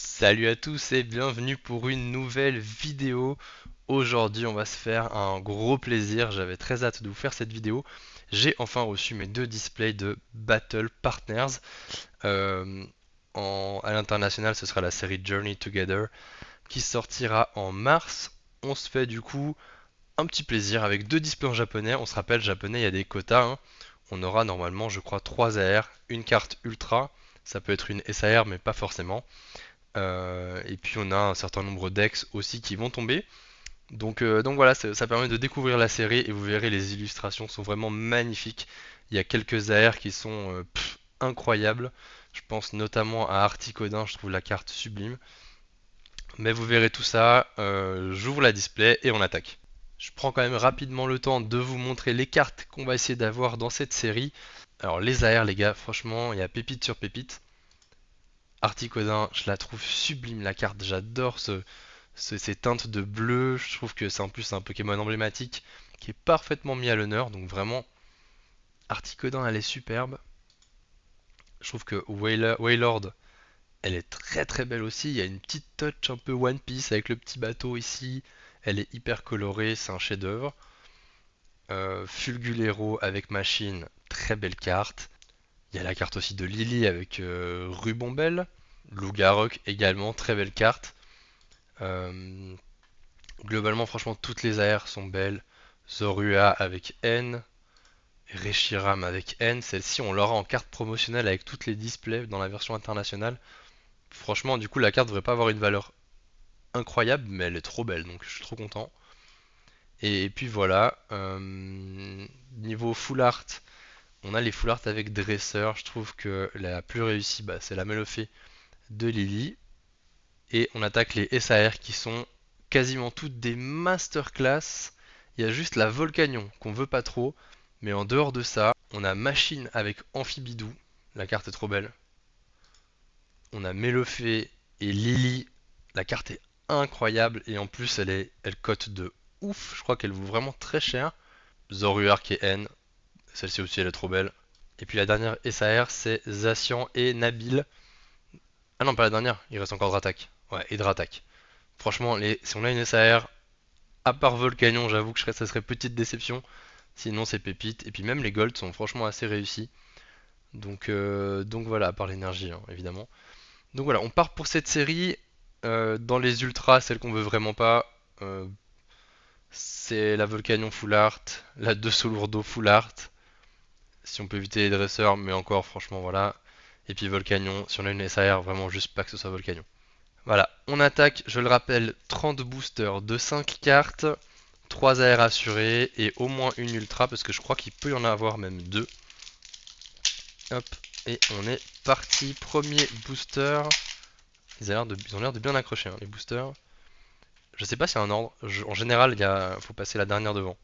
Salut à tous et bienvenue pour une nouvelle vidéo. Aujourd'hui, on va se faire un gros plaisir. J'avais très hâte de vous faire cette vidéo. J'ai enfin reçu mes deux displays de Battle Partners. Euh, à l'international, ce sera la série Journey Together qui sortira en mars. On se fait du coup un petit plaisir avec deux displays en japonais. On se rappelle, japonais, il y a des quotas, hein. On aura normalement, je crois, 3 AR, une carte ultra. Ça peut être une SAR, mais pas forcément. Et puis on a un certain nombre d'ex aussi qui vont tomber. Donc voilà, ça permet de découvrir la série et vous verrez les illustrations sont vraiment magnifiques. Il y a quelques AR qui sont incroyables. Je pense notamment à Articodin, je trouve la carte sublime. Mais vous verrez tout ça, j'ouvre la display et on attaque. Je prends quand même rapidement le temps de vous montrer les cartes qu'on va essayer d'avoir dans cette série. Alors les AR les gars, franchement, il y a pépite sur pépite. Articodin, je la trouve sublime la carte, j'adore ces teintes de bleu, je trouve que c'est en plus un Pokémon emblématique qui est parfaitement mis à l'honneur, donc vraiment, Articodin elle est superbe. Je trouve que Wailord, elle est très très belle aussi, il y a une petite touch un peu One Piece avec le petit bateau ici, elle est hyper colorée, c'est un chef-d'œuvre. Fulgulero avec machine, très belle carte. Il y a la carte aussi de Lily avec Rubombelle. Lougarok également, très belle carte. Euh, Globalement, franchement, toutes les AR sont belles. Zorua avec N, Reshiram avec N. Celle-ci, on l'aura en carte promotionnelle avec toutes les displays dans la version internationale. Franchement, du coup, la carte devrait pas avoir une valeur incroyable, mais elle est trop belle, donc je suis trop content. Et puis voilà, niveau full art, on a les full art avec dresseur. Je trouve que la plus réussie, bah, c'est la Melofée de Lily. Et on attaque les SAR qui sont quasiment toutes des masterclass. Il y a juste la Volcanion qu'on veut pas trop. Mais en dehors de ça, on a Machine avec Amphibidou. La carte est trop belle. On a Melofée et Lily. La carte est incroyable. Et en plus, elle cote de ouf. Je crois qu'elle vaut vraiment très cher. Zoruark et N. Celle-ci aussi, elle est trop belle. Et puis la dernière SAR, c'est Zacian et Nabil. Ah non, pas la dernière. Il reste encore Dratak. Ouais, et Dratak. Franchement, si on a une SAR, à part Volcanion, j'avoue que ça serait petite déception. Sinon, c'est pépite. Et puis même les golds sont franchement assez réussis. Donc voilà, à part l'énergie, hein, évidemment. Donc voilà, on part pour cette série. Dans les ultras, celle qu'on veut vraiment pas, euh, c'est la Volcanion Full Art, la 2 Lourdeau Full Art. Si on peut éviter les dresseurs, mais encore, franchement, voilà. Et puis Volcanion, si on a une SAR, vraiment juste pas que ce soit Volcanion. Voilà, on attaque, je le rappelle, 30 boosters de 5 cartes, 3 AR assurés et au moins une ultra parce que je crois qu'il peut y en avoir même 2. Hop, et on est parti. Premier booster. Ils ont l'air de bien accrocher, hein, les boosters. Je sais pas s'il y a un ordre. En général, faut passer la dernière devant.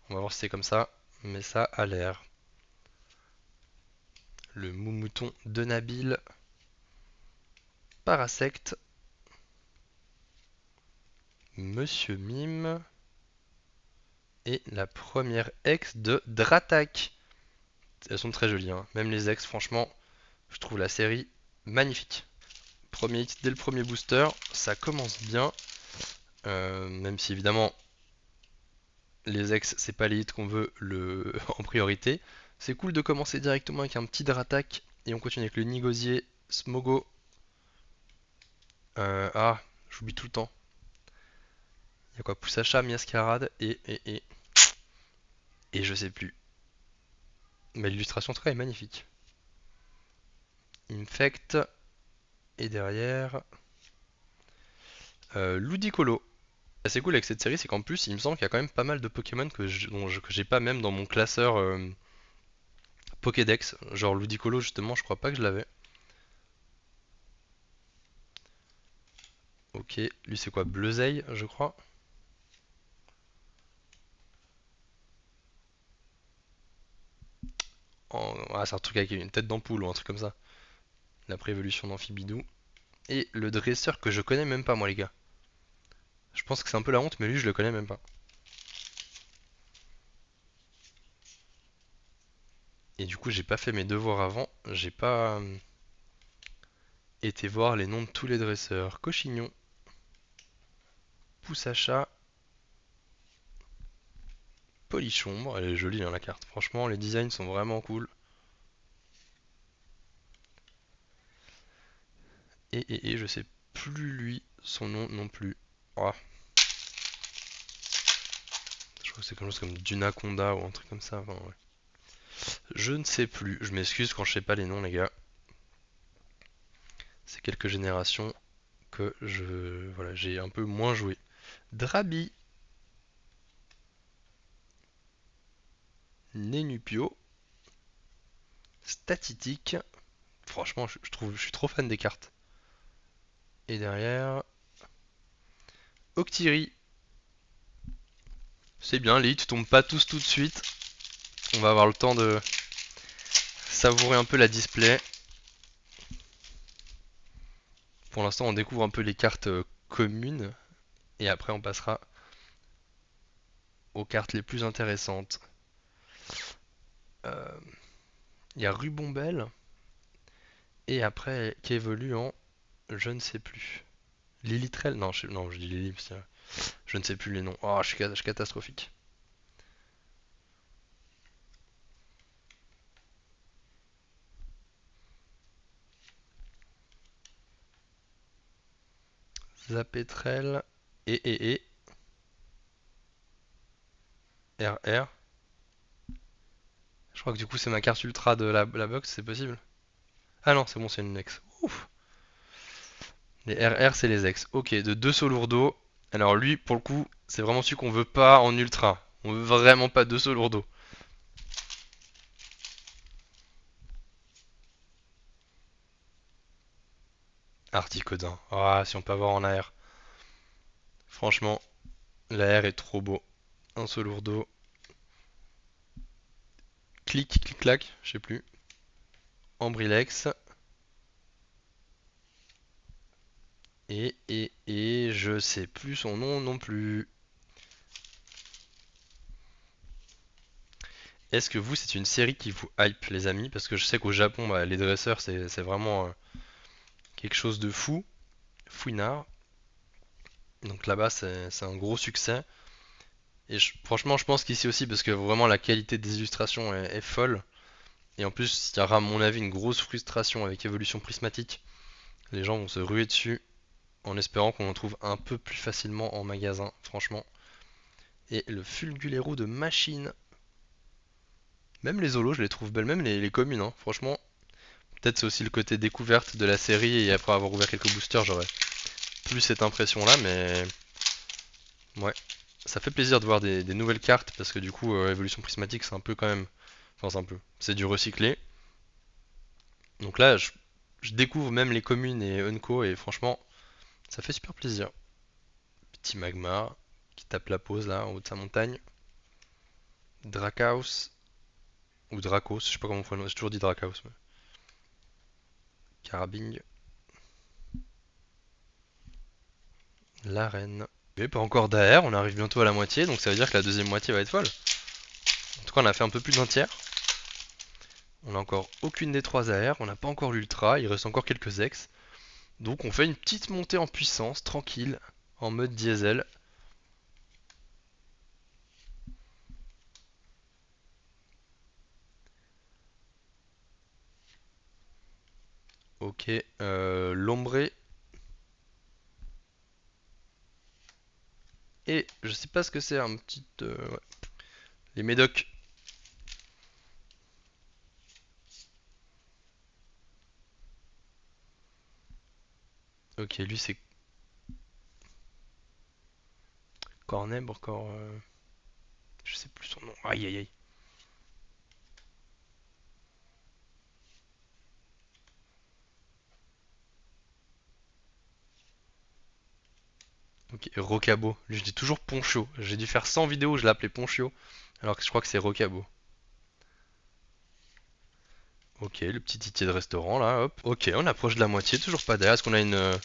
On va voir si c'est comme ça, mais ça a l'air. Le moumouton de Nabil. Parasect. Monsieur Mime. Et la première ex de Dratak. Elles sont très jolies, hein. Même les ex, franchement, je trouve la série magnifique. Premier hit dès le premier booster, ça commence bien. Même si évidemment les ex c'est pas les hits qu'on veut en priorité. C'est cool de commencer directement avec un petit Dratak et on continue avec le Nigosier, Smogo. Ah, j'oublie tout le temps. Il y a quoi? Poussacha, Miascarade et je sais plus. Mais l'illustration en tout cas est magnifique. Infect et derrière Ludicolo. C'est cool avec cette série, c'est qu'en plus, il me semble qu'il y a quand même pas mal de Pokémon que j'ai pas même dans mon classeur Pokédex. Genre Ludicolo, justement, je crois pas que je l'avais. Ok, lui c'est quoi? Bleuzeil, je crois. Ah, c'est un truc avec une tête d'ampoule ou un truc comme ça. La préévolution d'Amphibidou. Et le dresseur que je connais même pas, moi, les gars. Je pense que c'est un peu la honte, mais lui, je le connais même pas. Et du coup, j'ai pas fait mes devoirs avant. J'ai pas. était voir les noms de tous les dresseurs. Cochignon, pouce à chat, polichon. Bon, elle est jolie hein, la carte. Franchement, les designs sont vraiment cool. Et je sais plus lui, son nom non plus. Oh, je crois que c'est quelque chose comme Dunaconda ou un truc comme ça. Enfin, ouais. Je ne sais plus. Je m'excuse quand je sais pas les noms, les gars. C'est quelques générations que voilà, j'ai un peu moins joué. Drabi, Nenupio, Statitique. Franchement, je suis trop fan des cartes. Et derrière, Octiri. C'est bien, les hits tombent pas tous tout de suite. On va avoir le temps de savourer un peu la display. Pour l'instant, on découvre un peu les cartes communes. Et après, on passera aux cartes les plus intéressantes. Euh, Il y a Rubombelle. Et après, qui évolue en je ne sais plus. Lilitrel. Non, non, je dis Lily, parce que je ne sais plus les noms. Oh, je suis catastrophique. Zapetrel. Et. RR. Je crois que du coup, c'est ma carte ultra de la box, c'est possible? Ah non, c'est bon, c'est une ex. Ouf. Les RR, c'est les ex. Ok, de 2 Solourdo. Alors lui, pour le coup, c'est vraiment celui qu'on veut pas en ultra. On veut vraiment pas 2 Solourdo. Articodin. Ah, si on peut avoir en AR. Franchement, l'AR est trop beau. Un Solourdo. Clic, clic, clac, je sais plus. Ambrilex. Et je sais plus son nom non plus. Est-ce que vous, c'est une série qui vous hype, les amis? Parce que je sais qu'au Japon, bah, les dresseurs, c'est vraiment quelque chose de fou. Fouinard. Donc là-bas, c'est un gros succès. Et franchement, je pense qu'ici aussi, parce que vraiment la qualité des illustrations est folle. Et en plus, il y aura, à mon avis, une grosse frustration avec Évolution Prismatique. Les gens vont se ruer dessus en espérant qu'on en trouve un peu plus facilement en magasin, franchement. Et le Fulgulero de Machine. Même les holos, je les trouve belles, même les communes, hein. Franchement, peut-être c'est aussi le côté découverte de la série et après avoir ouvert quelques boosters, j'aurais plus cette impression-là, mais ouais, ça fait plaisir de voir des nouvelles cartes parce que du coup, Évolution Prismatique, c'est un peu quand même, enfin c'est un peu, c'est du recyclé. Donc là, je découvre même les communes et Unco et franchement, ça fait super plaisir. Petit magma qui tape la pause là en haut de sa montagne. Drakaos ou Dracos, je sais pas comment on prononce, j'ai toujours dit Drakaos. Carabing, l'arène. Et pas encore d'AR, on arrive bientôt à la moitié, donc ça veut dire que la deuxième moitié va être folle. En tout cas, on a fait un peu plus d'un tiers. On a encore aucune des 3 AR, on n'a pas encore l'ultra, il reste encore quelques ex. Donc on fait une petite montée en puissance, tranquille, en mode diesel. Ok, l'ombré. Et je sais pas ce que c'est, un petit... ouais. Les médocs. Ok, lui c'est Cornèbre, encore... je sais plus son nom. Aïe aïe aïe. Ok, Rocabo. Lui je dis toujours Poncho. J'ai dû faire 100 vidéos où je l'appelais Poncho. Alors que je crois que c'est Rocabo. Ok, le petit ticket de restaurant là, hop. Ok, on approche de la moitié, toujours pas d'air. Est-ce qu'on a une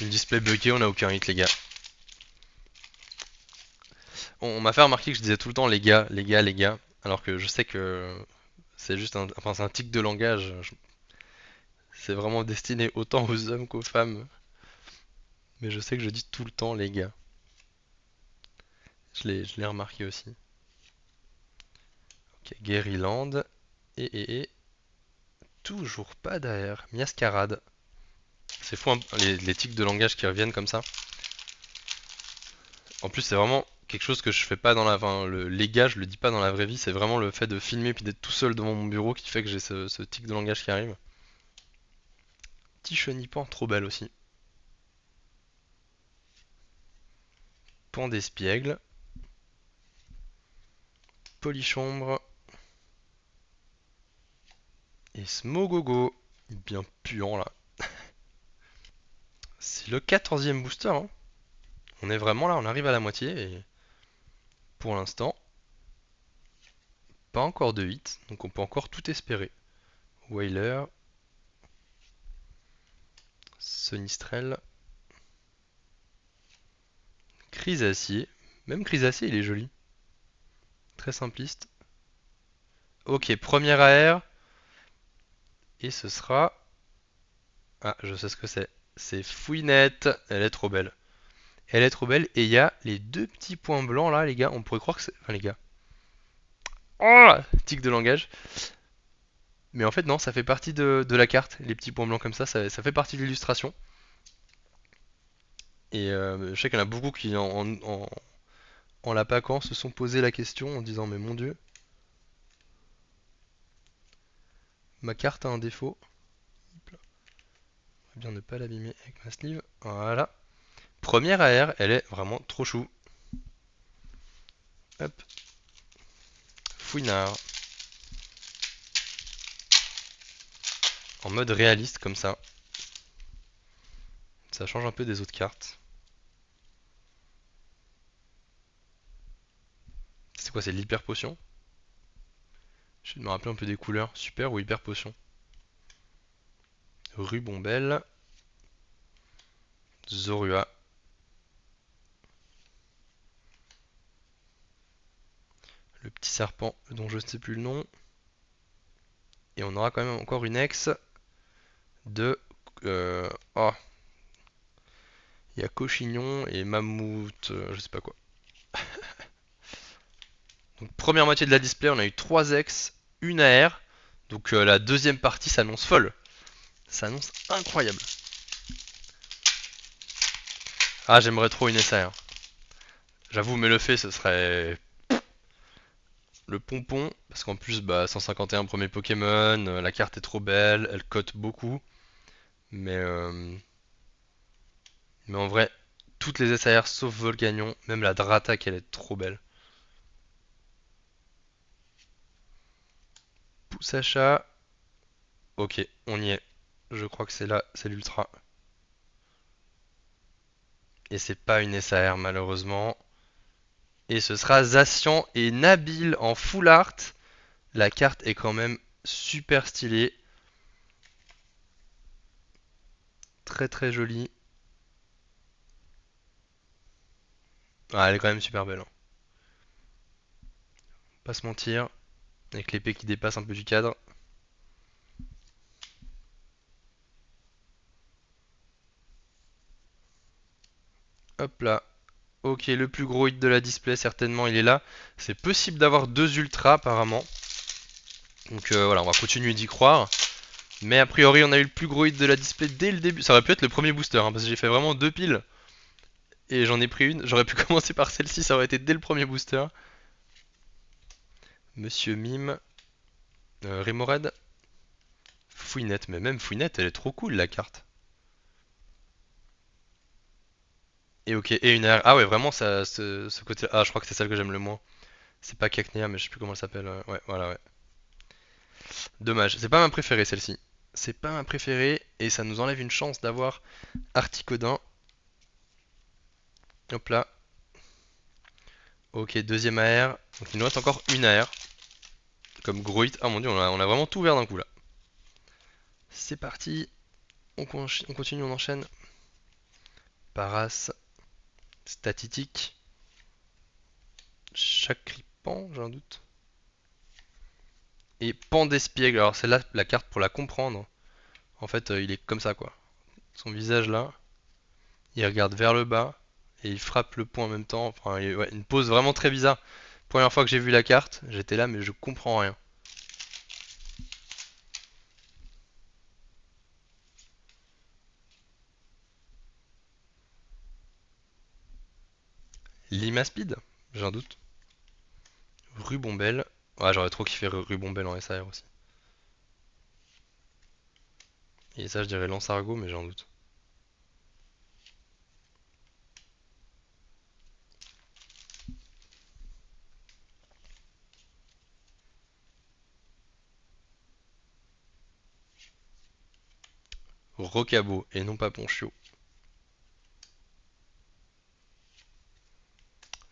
display buggée? On a aucun hit, les gars. On m'a fait remarquer que je disais tout le temps les gars, les gars, les gars. Alors que je sais que c'est juste un. Enfin, c'est un tic de langage. C'est vraiment destiné autant aux hommes qu'aux femmes. Mais je sais que je dis tout le temps les gars. Je l'ai remarqué aussi. Ok, Guerryland. Et toujours pas derrière. Miascarade. C'est fou, hein, les tics de langage qui reviennent comme ça. En plus, c'est vraiment quelque chose que je fais pas dans la. Enfin, les gars, je le dis pas dans la vraie vie. C'est vraiment le fait de filmer puis d'être tout seul devant mon bureau qui fait que j'ai ce tic de langage qui arrive. Petit chenipan, trop belle aussi. Pan d'espiègle. Polichombre. Et Smogogo. Bien puant là. C'est le 14e booster, hein. On est vraiment là, on arrive à la moitié et pour l'instant, pas encore de hit, donc on peut encore tout espérer. Wailer, Sonistrel, Chrysacier. Même Chrysacier, il est joli. Très simpliste. Ok, première AR. Et ce sera. Ah, je sais ce que c'est. C'est Fouinette. Elle est trop belle. Elle est trop belle. Et il y a les deux petits points blancs là, les gars. On pourrait croire que c'est. Enfin, les gars. Oh, tic de langage. Mais en fait, non, ça fait partie de la carte. Les petits points blancs comme ça fait partie de l'illustration. Et je sais qu'il y en a beaucoup qui, en la paquant, se sont posé la question en disant: mais mon dieu, ma carte a un défaut. Hop là. On va bien ne pas l'abîmer avec ma sleeve. Voilà. Première AR, elle est vraiment trop chou. Hop. Fouinard. En mode réaliste comme ça. Ça change un peu des autres cartes. C'est quoi, c'est l'hyper potion? Je vais me rappeler un peu des couleurs. Super ou hyper potion? Rubombelle. Zorua. Le petit serpent dont je ne sais plus le nom. Et on aura quand même encore une ex de... oh, il y a Cochignon et Mammouth, je sais pas quoi. Donc première moitié de la display, on a eu 3 ex, une AR. Donc la deuxième partie s'annonce folle. Ça annonce incroyable. Ah, j'aimerais trop une SAR. J'avoue, mais le fait, ce serait le pompon. Parce qu'en plus, bah, 151 premier Pokémon, la carte est trop belle, elle cote beaucoup. Mais en vrai, toutes les SAR sauf Volcanion, même la Dratak, elle est trop belle. Poussacha, ok, on y est. Je crois que c'est là, c'est l'ultra. Et c'est pas une SAR malheureusement. Et ce sera Zacian et Nabil en full art. La carte est quand même super stylée. Très très jolie. Ah, elle est quand même super belle, hein. Pas se mentir. Avec l'épée qui dépasse un peu du cadre. Hop là. Ok, le plus gros hit de la display, certainement, il est là. C'est possible d'avoir deux ultras, apparemment. Donc voilà, on va continuer d'y croire. Mais a priori, on a eu le plus gros hit de la display dès le début. Ça aurait pu être le premier booster, hein, parce que j'ai fait vraiment deux piles. Et j'en ai pris une. J'aurais pu commencer par celle-ci, ça aurait été dès le premier booster. Monsieur Mime. Remoraid. Fouinette, mais même Fouinette, elle est trop cool, la carte. Et ok, et une AR. Ah ouais, vraiment, ça, ce côté. Ah, je crois que c'est celle que j'aime le moins. C'est pas Cacnea, mais je sais plus comment elle s'appelle. Ouais, voilà, ouais. Dommage, c'est pas ma préférée celle-ci. C'est pas ma préférée, et ça nous enlève une chance d'avoir Articodin. Hop là. Ok, deuxième AR. Donc il nous reste encore une AR. Comme gros hit. Ah mon dieu, on a vraiment tout ouvert d'un coup là. C'est parti. On continue, on enchaîne. Paras. Statitique. Chacripan, j'ai un doute. Et Pan d'Espiègle. Alors, c'est là la carte pour la comprendre. En fait, il est comme ça quoi. Son visage là, il regarde vers le bas et il frappe le poing en même temps. Enfin, ouais, une pose vraiment très bizarre. Première fois que j'ai vu la carte, j'étais là mais je comprends rien. Lima Speed? J'ai un doute. Rubombelle. Ouais, j'aurais trop kiffé Rubombelle en SAR aussi. Et ça, je dirais Lance Argot, mais j'ai un doute. Rocabo et non pas Ponchio.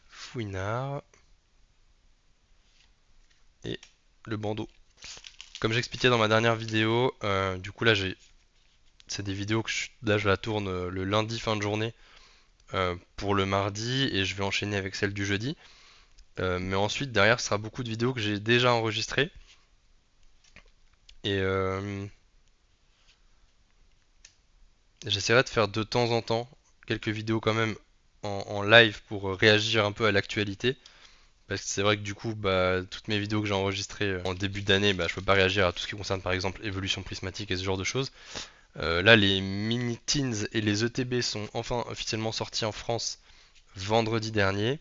Fouinard et le bandeau. Comme j'expliquais dans ma dernière vidéo, du coup là c'est des vidéos que là je la tourne le lundi fin de journée pour le mardi et je vais enchaîner avec celle du jeudi. Mais ensuite derrière ce sera beaucoup de vidéos que j'ai déjà enregistrées et j'essaierai de faire de temps en temps quelques vidéos quand même en live pour réagir un peu à l'actualité. Parce que c'est vrai que du coup, bah, toutes mes vidéos que j'ai enregistrées en début d'année, bah, je peux pas réagir à tout ce qui concerne par exemple évolution prismatique et ce genre de choses. Là, les mini teens et les ETB sont enfin officiellement sortis en France vendredi dernier.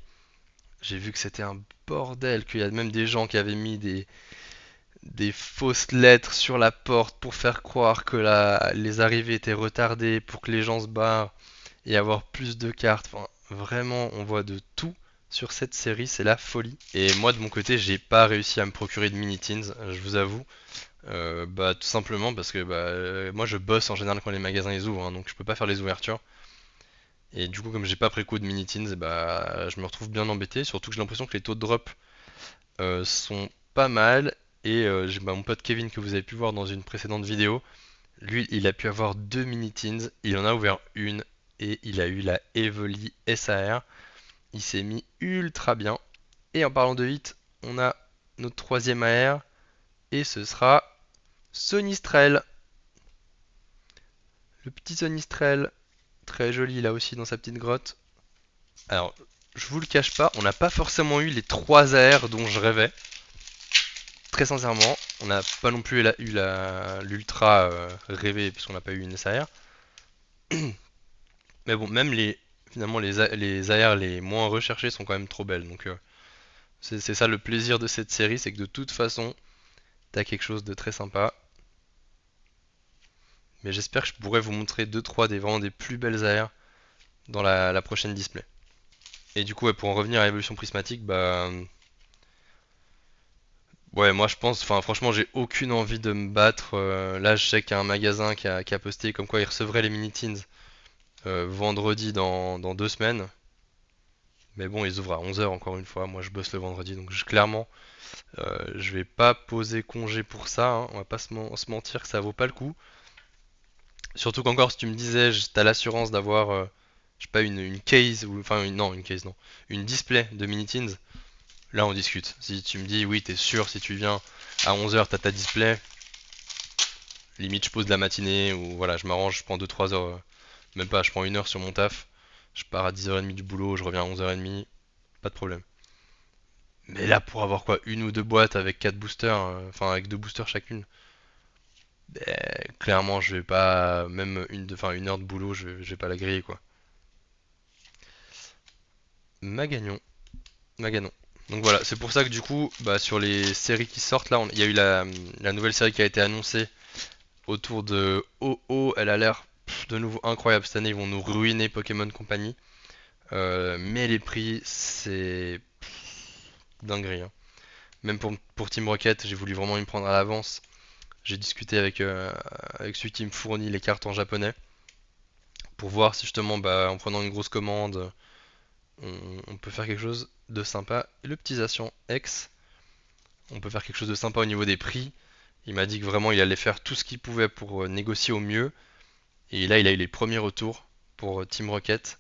J'ai vu que c'était un bordel, qu'il y a même des gens qui avaient mis des fausses lettres sur la porte pour faire croire que les arrivées étaient retardées pour que les gens se barrent et avoir plus de cartes. Enfin, vraiment, on voit de tout sur cette série, c'est la folie. Et moi, de mon côté, j'ai pas réussi à me procurer de mini teens, je vous avoue. Bah, tout simplement parce que moi, je bosse en général quand les magasins ils ouvrent, hein, donc je peux pas faire les ouvertures. Et du coup, comme j'ai pas pris coup de mini teens, bah, je me retrouve bien embêté. Surtout que j'ai l'impression que les taux de drop sont pas mal. Et j'ai mon pote Kevin que vous avez pu voir dans une précédente vidéo. Lui, il a pu avoir deux mini teens. Il en a ouvert une et il a eu la Evoli SAR. Il s'est mis ultra bien. Et en parlant de hit, on a notre troisième AR et ce sera Sonistrel. Le petit Sonistrel, très joli là aussi dans sa petite grotte. Alors, je vous le cache pas, on n'a pas forcément eu les trois AR dont je rêvais. Très sincèrement, on n'a pas non plus eu l'ultra rêvé puisqu'on n'a pas eu une SAR. Mais bon, même finalement les AR les moins recherchés sont quand même trop belles. Donc c'est ça le plaisir de cette série, c'est que de toute façon, t'as quelque chose de très sympa. Mais j'espère que je pourrai vous montrer deux trois des vraiment des plus belles AR dans la prochaine display. Et du coup, ouais, pour en revenir à l'évolution prismatique, bah ouais, moi je pense, enfin franchement, j'ai aucune envie de me battre. Là, je sais qu'il y a un magasin qui a posté comme quoi il recevrait les mini teens vendredi dans 2 semaines. Mais bon, ils ouvrent à 11 h encore une fois. Moi, je bosse le vendredi, donc clairement, je vais pas poser congé pour ça, hein. On va pas se mentir que ça vaut pas le coup. Surtout qu'encore, si tu me disais, t'as l'assurance d'avoir, je sais pas, une case, ou enfin, non, une case, non, une display de mini teens, là on discute. Si tu me dis, oui, t'es sûr, si tu viens à 11 h t'as ta display, limite, je pose de la matinée, ou voilà, je m'arrange, je prends 2-3 heures, même pas, je prends 1 heure sur mon taf, je pars à 10h30 du boulot, je reviens à 11h30, pas de problème. Mais là, pour avoir quoi, une ou deux boîtes avec 4 boosters, enfin avec 2 boosters chacune, clairement, je vais pas, même enfin, 1 heure de boulot, je vais pas la griller quoi. Magagnon, Maganon. Donc voilà, c'est pour ça que du coup, bah, sur les séries qui sortent là, il y a eu la nouvelle série qui a été annoncée autour de OO, elle a l'air de nouveau incroyable. Cette année, ils vont nous ruiner Pokémon Company. Mais les prix, c'est dinguerie, hein. Même pour Team Rocket, j'ai voulu vraiment y prendre à l'avance. J'ai discuté avec celui qui me fournit les cartes en japonais pour voir si justement, bah, en prenant une grosse commande, on peut faire quelque chose de sympa. Et le petit Zacian X, on peut faire quelque chose de sympa au niveau des prix. Il m'a dit que vraiment il allait faire tout ce qu'il pouvait pour négocier au mieux. Et là, il a eu les premiers retours pour Team Rocket.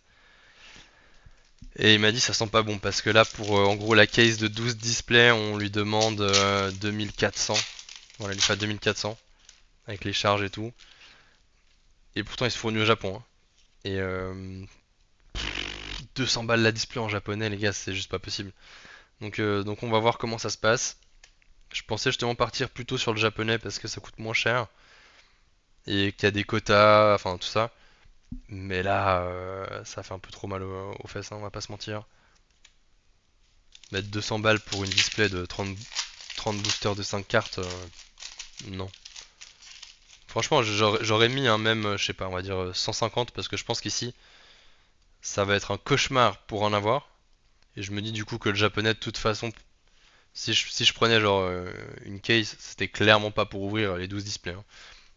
Et il m'a dit ça sent pas bon parce que là, pour en gros la case de 12 displays, on lui demande 2400. Voilà, il fait 2400 avec les charges et tout. Et pourtant, ils se fournissent au Japon, hein. Et 200 balles la display en japonais, les gars, c'est juste pas possible. Donc on va voir comment ça se passe. Je pensais justement partir plutôt sur le japonais parce que ça coûte moins cher et qu'il y a des quotas, enfin tout ça. Mais là, ça fait un peu trop mal aux fesses, hein, on va pas se mentir. Mettre 200 balles pour une display de 30 boosters de 5 cartes, non. Franchement, j'aurais mis un même, je sais pas, on va dire 150 parce que je pense qu'ici, ça va être un cauchemar pour en avoir. Et je me dis du coup que le japonais, de toute façon, si je prenais genre une case, c'était clairement pas pour ouvrir les 12 displays, hein.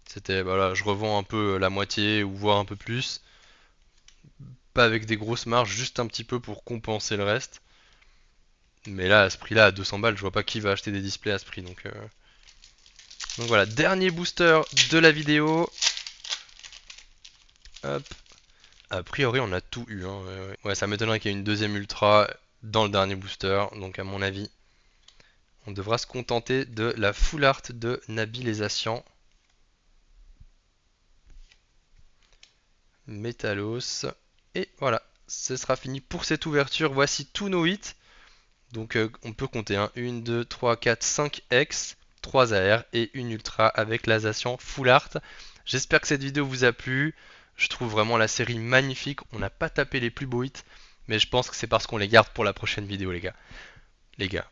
C'était, voilà, je revends un peu la moitié ou voire un peu plus. Pas avec des grosses marges, juste un petit peu pour compenser le reste. Mais là, à ce prix-là, à 200 balles, je vois pas qui va acheter des displays à ce prix. Donc voilà, dernier booster de la vidéo. Hop. A priori, on a tout eu, hein. Ouais, ça m'étonnerait qu'il y ait une deuxième ultra dans le dernier booster. Donc à mon avis, on devra se contenter de la full art de Nabil Les Asians. Métalos. Et voilà, ce sera fini pour cette ouverture. Voici tous nos hits. Donc on peut compter 1, 2, 3, 4, 5 X, 3 AR et une Ultra avec l'Ascension Full Art. J'espère que cette vidéo vous a plu. Je trouve vraiment la série magnifique. On n'a pas tapé les plus beaux hits, mais je pense que c'est parce qu'on les garde pour la prochaine vidéo, les gars. Les gars.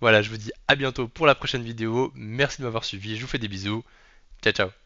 Voilà, je vous dis à bientôt pour la prochaine vidéo. Merci de m'avoir suivi. Je vous fais des bisous. Ciao, ciao.